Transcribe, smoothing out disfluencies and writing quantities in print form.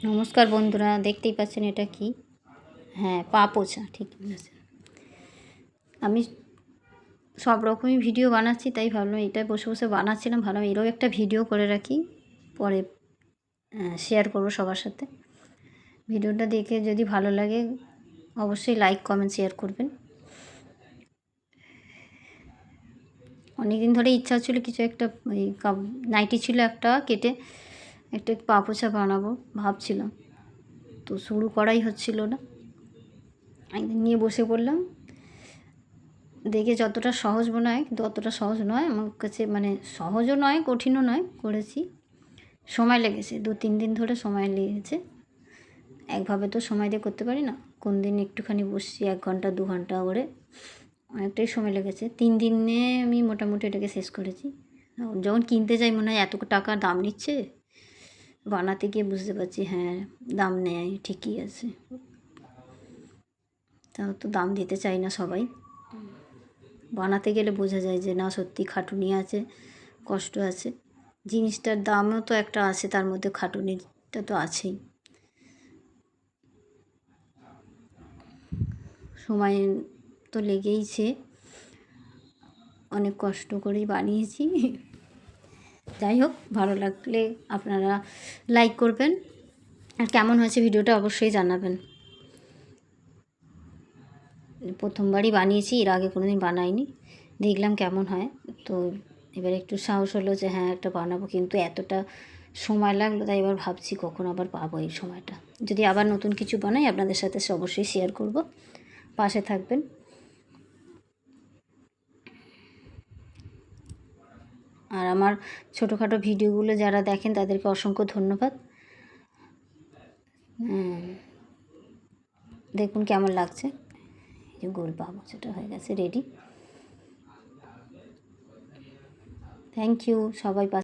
নমস্কার বন্ধুরা, দেখতেই পাচ্ছেন এটা কি? হ্যাঁ, পা পোছা, ঠিক বলেছেন। আমি সব রকমই ভিডিও বানাচ্ছি, তাই ভাবলাম এটা বসে বসে বানাচ্ছিলাম, ভাবলাম এরও একটা ভিডিও করে রাখি, পরে শেয়ার করবো সবার সাথে। ভিডিওটা দেখে যদি ভালো লাগে অবশ্যই লাইক কমেন্ট শেয়ার করবেন। অনেক দিন ধরে ইচ্ছা ছিল কিছু একটা, ওই নাইটি ছিল একটা কেটে একটা পা পোছা বানাবো ভাবছিলাম, তো শুরু করাই হচ্ছিল না। একদিন নিয়ে বসে পড়লাম, দেখে যতটা সহজ মনে হয় কিন্তু অতটা সহজ নয় আমার কাছে, মানে সহজও নয় কঠিনও নয়। করেছি, সময় লেগেছে, 2-3 দিন ধরে সময় লেগেছে। একভাবে তো সময় দিয়ে করতে পারি না, কোন দিন একটুখানি বসছি 1 ঘন্টা 2 ঘন্টা করে, অনেকটাই সময় লেগেছে। 3 দিনে আমি মোটামুটি এটাকে শেষ করেছি। যখন কিনতে যাই মনে হয় এত টাকা দাম নিচ্ছে, বানাতে গিয়ে বুঝতে পারছি হ্যাঁ দাম নেয়, ঠিকই আছে। তাও তো দাম দিতে চাই না সবাই, বানাতে গেলে বোঝা যায় যে না সত্যি খাটুনি আছে, কষ্ট আছে। জিনিসটার দামও তো একটা আছে, তার মধ্যে খাটুনিটা তো আছেই। সময় তো লেগেইছে, অনেক কষ্ট করেই বানিয়েছি। যাই হোক, ভালো লাগলে আপনারা লাইক করবেন, আর কেমন হয়েছে ভিডিওটা অবশ্যই জানাবেন। প্রথমবারই বানিয়েছি, এর আগে কোনো দিন বানাইনি, দেখলাম কেমন হয়। তো এবার একটু সাহস হলো যে হ্যাঁ একটা বানাবো, কিন্তু এতটা সময় লাগলো, তাই এবার ভাবছি কখন আবার পাবো এই সময়টা। যদি আবার নতুন কিছু বানাই আপনাদের সাথে অবশ্যই শেয়ার করব, পাশে থাকবেন। আর আমার ছোটোখাটো ভিডিওগুলো যারা দেখেন তাদেরকে অসংখ্য ধন্যবাদ। দেখুন কেমন লাগছে, এই যে গোল পাবো সেটা হয়ে গেছে রেডি। থ্যাংক ইউ সবাই।